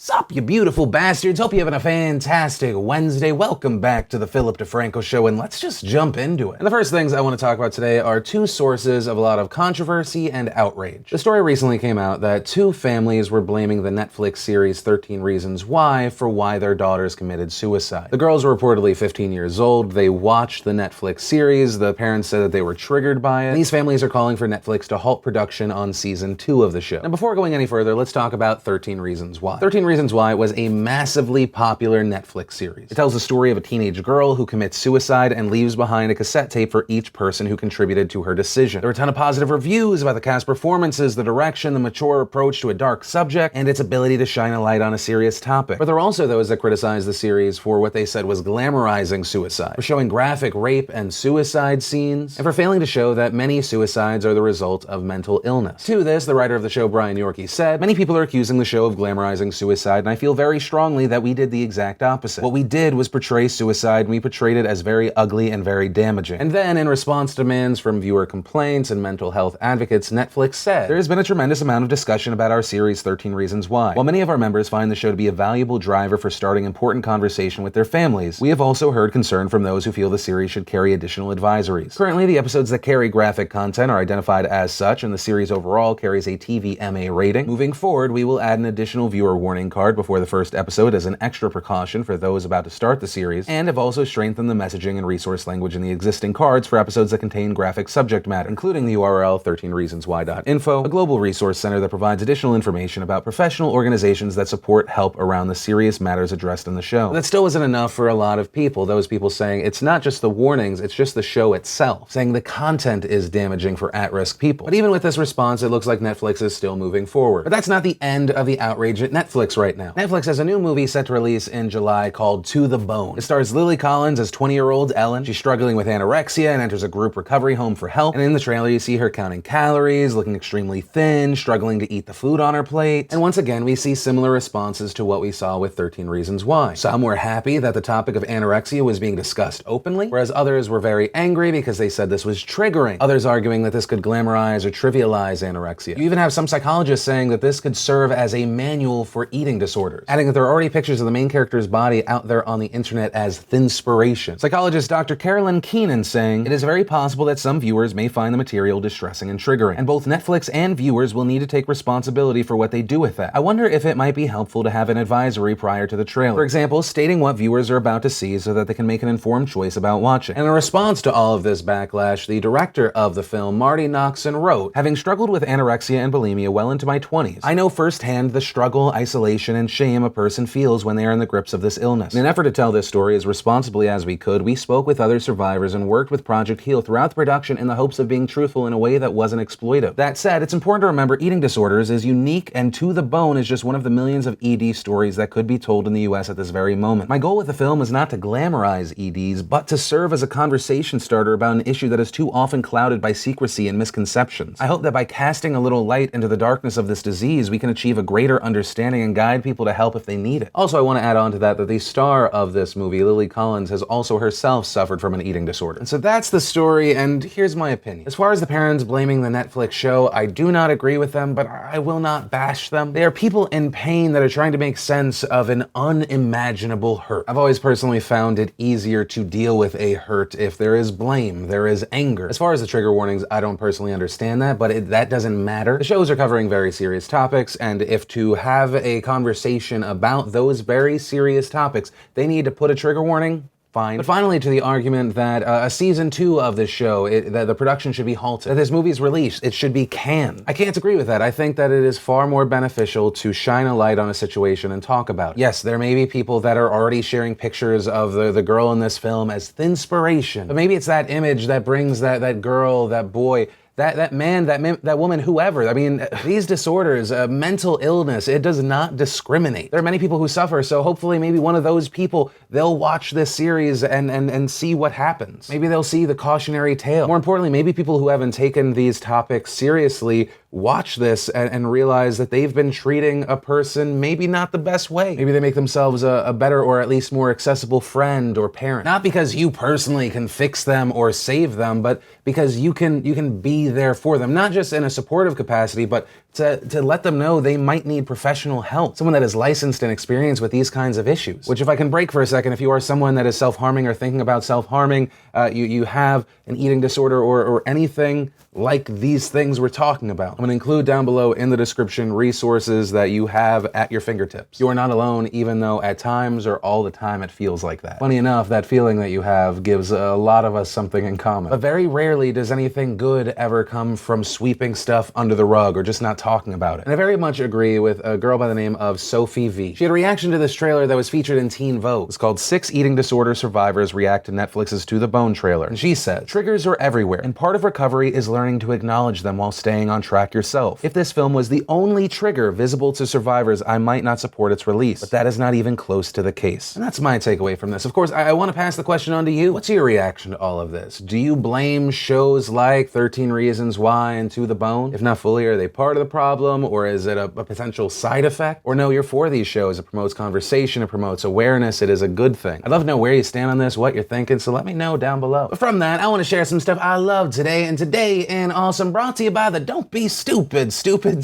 Sup, you beautiful bastards. Hope you're having a fantastic Wednesday. Welcome back to the Philip DeFranco Show, and let's just jump into it. And the first things I want to talk about today are two sources of a lot of controversy and outrage. The story recently came out that two families were blaming the Netflix series 13 Reasons Why for why their daughters committed suicide. The girls were reportedly 15 years old. They watched the Netflix series. The parents said that they were triggered by it. And these families are calling for Netflix to halt production on season 2 of the show. Now, before going any further, let's talk about 13 Reasons Why. 13 Reasons Why was a massively popular Netflix series. It tells the story of a teenage girl who commits suicide and leaves behind a cassette tape for each person who contributed to her decision. There were a ton of positive reviews about the cast performances, the direction, the mature approach to a dark subject, and its ability to shine a light on a serious topic. But there were also those that criticized the series for what they said was glamorizing suicide, for showing graphic rape and suicide scenes, and for failing to show that many suicides are the result of mental illness. To this, the writer of the show, Brian Yorkey, said, "Many people are accusing the show of glamorizing suicide, and I feel very strongly that we did the exact opposite. What we did was portray suicide, and we portrayed it as very ugly and very damaging." And then, in response to demands from viewer complaints and mental health advocates, Netflix said, "There has been a tremendous amount of discussion about our series 13 Reasons Why. While many of our members find the show to be a valuable driver for starting important conversation with their families, we have also heard concern from those who feel the series should carry additional advisories. Currently, the episodes that carry graphic content are identified as such, and the series overall carries a TVMA rating. Moving forward, we will add an additional viewer warning card before the first episode as an extra precaution for those about to start the series, and have also strengthened the messaging and resource language in the existing cards for episodes that contain graphic subject matter, including the URL 13reasonswhy.info, a global resource center that provides additional information about professional organizations that support help around the serious matters addressed in the show." That still wasn't enough for a lot of people, those people saying it's not just the warnings, it's just the show itself, saying the content is damaging for at-risk people. But even with this response, it looks like Netflix is still moving forward. But that's not the end of the outrage at Netflix right now. Netflix has a new movie set to release in July called To the Bone. It stars Lily Collins as 20-year-old Ellen. She's struggling with anorexia and enters a group recovery home for help. And in the trailer, you see her counting calories, looking extremely thin, struggling to eat the food on her plate. And once again, we see similar responses to what we saw with 13 Reasons Why. Some were happy that the topic of anorexia was being discussed openly, whereas others were very angry because they said this was triggering. Others arguing that this could glamorize or trivialize anorexia. You even have some psychologists saying that this could serve as a manual for eating disorders, adding that there are already pictures of the main character's body out there on the internet as thinspiration. Psychologist Dr. Carolyn Keenan saying, "It is very possible that some viewers may find the material distressing and triggering, and both Netflix and viewers will need to take responsibility for what they do with that. I wonder if it might be helpful to have an advisory prior to the trailer. For example, stating what viewers are about to see so that they can make an informed choice about watching." And in response to all of this backlash, the director of the film, Marty Noxon, wrote, "Having struggled with anorexia and bulimia well into my 20s, I know firsthand the struggle, isolation, and shame a person feels when they are in the grips of this illness. In an effort to tell this story as responsibly as we could, we spoke with other survivors and worked with Project Heal throughout the production in the hopes of being truthful in a way that wasn't exploitive. That said, it's important to remember eating disorders is unique, and To the Bone is just one of the millions of ED stories that could be told in the US at this very moment. My goal with the film is not to glamorize EDs, but to serve as a conversation starter about an issue that is too often clouded by secrecy and misconceptions. I hope that by casting a little light into the darkness of this disease, we can achieve a greater understanding and guide people to help if they need it." Also, I want to add on to that the star of this movie, Lily Collins, has also herself suffered from an eating disorder. And so that's the story, and here's my opinion. As far as the parents blaming the Netflix show, I do not agree with them, but I will not bash them. They are people in pain that are trying to make sense of an unimaginable hurt. I've always personally found it easier to deal with a hurt if there is blame, there is anger. As far as the trigger warnings, I don't personally understand that, but that doesn't matter. The shows are covering very serious topics, and if to have a conversation about those very serious topics, they need to put a trigger warning, fine. But finally, to the argument that a season 2 of this show, that the production should be halted, that this movie is released, it should be canned. I can't agree with that. I think that it is far more beneficial to shine a light on a situation and talk about it. Yes, there may be people that are already sharing pictures of the girl in this film as thinspiration, but maybe it's that image that brings that girl, that boy, that man, that woman, whoever. I mean, these disorders, mental illness, it does not discriminate. There are many people who suffer, so hopefully maybe one of those people, they'll watch this series and see what happens. Maybe they'll see the cautionary tale. More importantly, maybe people who haven't taken these topics seriously watch this and realize that they've been treating a person maybe not the best way. Maybe they make themselves a better or at least more accessible friend or parent. Not because you personally can fix them or save them, but because you can be there for them, not just in a supportive capacity, but to let them know they might need professional help, someone that is licensed and experienced with these kinds of issues. Which, if I can break for a second, if you are someone that is self-harming or thinking about self-harming, you have an eating disorder or anything like these things we're talking about, I'm going to include down below in the description resources that you have at your fingertips. You are not alone, even though at times or all the time it feels like that. Funny enough, that feeling that you have gives a lot of us something in common. But very rarely does anything good ever come from sweeping stuff under the rug or just not talking about it. And I very much agree with a girl by the name of Sophie V. She had a reaction to this trailer that was featured in Teen Vogue. It's called 6 Eating Disorder Survivors React to Netflix's To the Bone trailer. And she said, "Triggers are everywhere, and part of recovery is learning to acknowledge them while staying on track yourself. If this film was the only trigger visible to survivors, I might not support its release, but that is not even close to the case." And that's my takeaway from this. Of course, I want to pass the question on to you. What's your reaction to all of this? Do you blame shows like 13 Reasons Why and To the Bone? If not fully, are they part of the problem, or is it a potential side effect? Or no, you're for these shows. It promotes conversation, it promotes awareness, it is a good thing. I'd love to know where you stand on this, what you're thinking, so let me know down below. But from that, I want to share some stuff I love today, and today in Awesome, brought to you by the Don't Be Stupid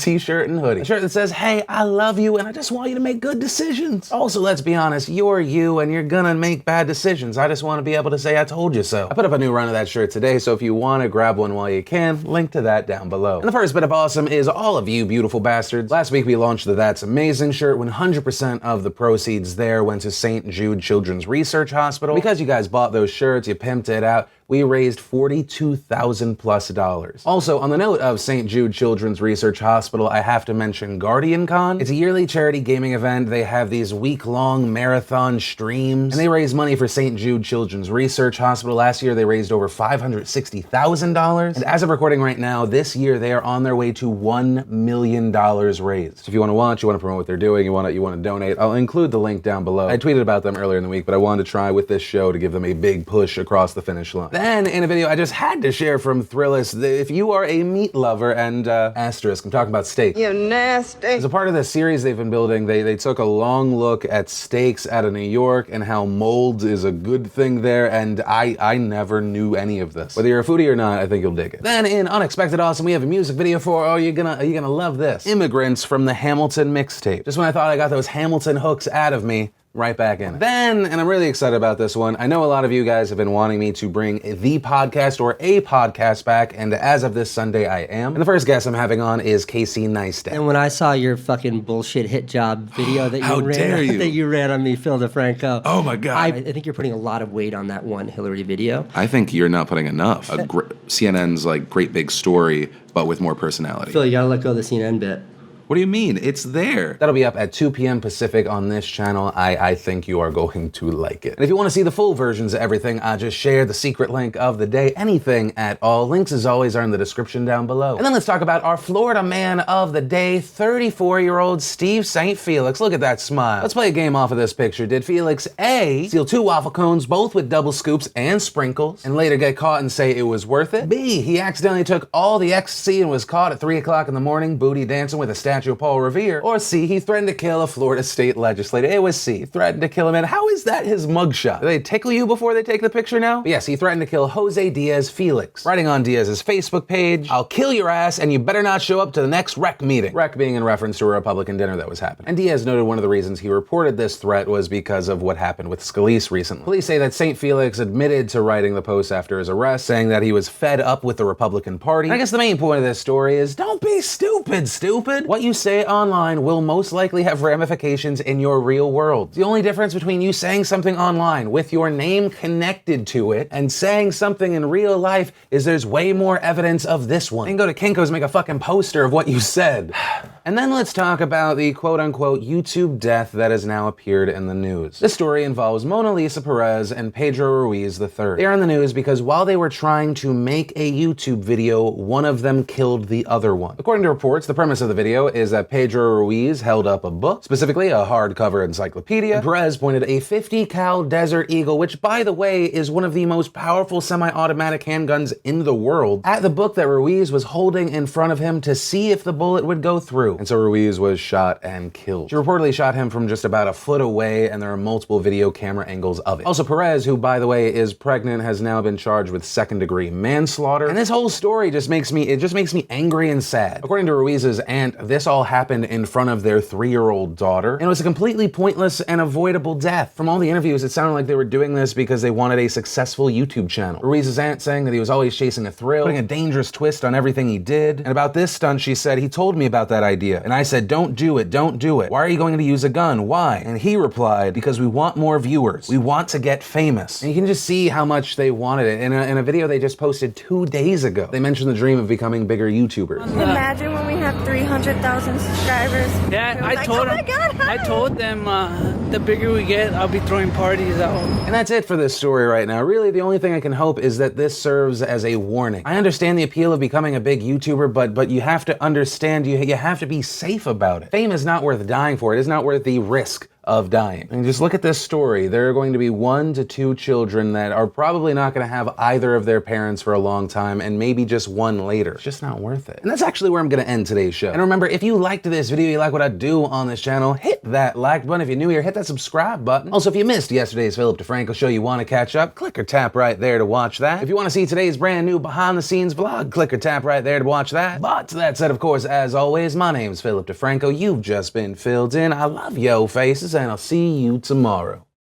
t-shirt and hoodie. A shirt that says, "Hey, I love you and I just want you to make good decisions." Also, let's be honest, you're you and you're gonna make bad decisions. I just want to be able to say I told you so. I put up a new run of that shirt today, so if you want to grab one while you can, link to that down below. And the first bit of awesome is all of you beautiful bastards. Last week we launched the That's Amazing shirt. 100% of the proceeds there went to St. Jude Children's Research Hospital. Because you guys bought those shirts, you pimped it out, we raised $42,000+. Also, on the note of St. Jude Children's Research Hospital, I have to mention Guardian Con. It's a yearly charity gaming event. They have these week-long marathon streams, and they raise money for St. Jude Children's Research Hospital. Last year, they raised over $560,000. And as of recording right now, this year, they are on their way to $1 million raised. So if you want to watch, you want to promote what they're doing, you want to donate, I'll include the link down below. I tweeted about them earlier in the week, but I wanted to try with this show to give them a big push across the finish line. Then, in a video I just had to share from Thrillist, if you are a meat lover, and asterisk, I'm talking about steak. You nasty. As a part of the series they've been building, they took a long look at steaks out of New York and how mold is a good thing there, and I never knew any of this. Whether you're a foodie or not, I think you'll dig it. Then, in Unexpected Awesome, we have a music video for, oh, you're gonna love this. Immigrants from the Hamilton mixtape. Just when I thought I got those Hamilton hooks out of me, right back in. Then, and I'm really excited about this one, I know a lot of you guys have been wanting me to bring the podcast or a podcast back, and as of this Sunday, I am. And the first guest I'm having on is Casey Neistat. And when I saw your fucking bullshit hit job video that you ran on me, Phil DeFranco. Oh my God. I think you're putting a lot of weight on that one Hillary video. I think you're not putting enough. CNN's like great big story, but with more personality. Phil, you gotta let go of the CNN bit. What do you mean? It's there. That'll be up at 2 p.m. Pacific on this channel. I think you are going to like it. And if you want to see the full versions of everything, I just shared the secret link of the day. Anything at all. Links, as always, are in the description down below. And then let's talk about our Florida man of the day, 34-year-old Steve St. Felix. Look at that smile. Let's play a game off of this picture. Did Felix A, steal 2 waffle cones, both with double scoops and sprinkles, and later get caught and say it was worth it? B, he accidentally took all the ecstasy and was caught at 3 o'clock in the morning, booty dancing with a statue of Paul Revere? Or C, he threatened to kill a Florida state legislator? It was C, threatened to kill him. And how is that his mugshot? Do they tickle you before they take the picture now? But yes, he threatened to kill Jose Diaz Felix, writing on Diaz's Facebook page, "I'll kill your ass and you better not show up to the next rec meeting." Rec being in reference to a Republican dinner that was happening. And Diaz noted one of the reasons he reported this threat was because of what happened with Scalise recently. Police say that St. Felix admitted to writing the post after his arrest, saying that he was fed up with the Republican Party. And I guess the main point of this story is, don't be stupid, stupid. What you say online will most likely have ramifications in your real world. The only difference between you saying something online with your name connected to it and saying something in real life is there's way more evidence of this one. You can go to Kinko's and make a fucking poster of what you said. And then let's talk about the quote-unquote YouTube death that has now appeared in the news. This story involves Mona Lisa Perez and Pedro Ruiz III. They are in the news because while they were trying to make a YouTube video, one of them killed the other one. According to reports, the premise of the video is that Pedro Ruiz held up a book, specifically a hardcover encyclopedia, and Perez pointed a 50 cal Desert Eagle, which by the way is one of the most powerful semi-automatic handguns in the world, at the book that Ruiz was holding in front of him to see if the bullet would go through. do. And so Ruiz was shot and killed. She reportedly shot him from just about a foot away, and there are multiple video camera angles of it. Also, Perez, who by the way is pregnant, has now been charged with second-degree manslaughter. And this whole story just makes me angry and sad. According to Ruiz's aunt, this all happened in front of their 3-year-old daughter, and it was a completely pointless and avoidable death. From all the interviews, it sounded like they were doing this because they wanted a successful YouTube channel. Ruiz's aunt saying that he was always chasing a thrill, putting a dangerous twist on everything he did. And about this stunt, she said, he told me about that idea, and I said, don't do it, don't do it. Why are you going to use a gun? Why? And he replied, because we want more viewers. We want to get famous. And you can just see how much they wanted it. In a video they just posted 2 days ago, they mentioned the dream of becoming bigger YouTubers. Imagine when we have 300,000 subscribers. Yeah, I told them the bigger we get, I'll be throwing parties out. And that's it for this story right now. Really, the only thing I can hope is that this serves as a warning. I understand the appeal of becoming a big YouTuber, but you have to understand, you have to be safe about it. Fame is not worth dying for. It is not worth the risk of dying. And just look at this story. There are going to be 1 to 2 children that are probably not going to have either of their parents for a long time, and maybe just one later. It's just not worth it. And that's actually where I'm going to end today's show. And remember, if you liked this video, you like what I do on this channel, hit that like button. If you're new here, hit that subscribe button. Also, if you missed yesterday's Philip DeFranco show, you want to catch up, click or tap right there to watch that. If you want to see today's brand new behind the scenes vlog, click or tap right there to watch that. But that said, of course, as always, my name's Philip DeFranco. You've just been filled in. I love yo faces, and I'll see you tomorrow.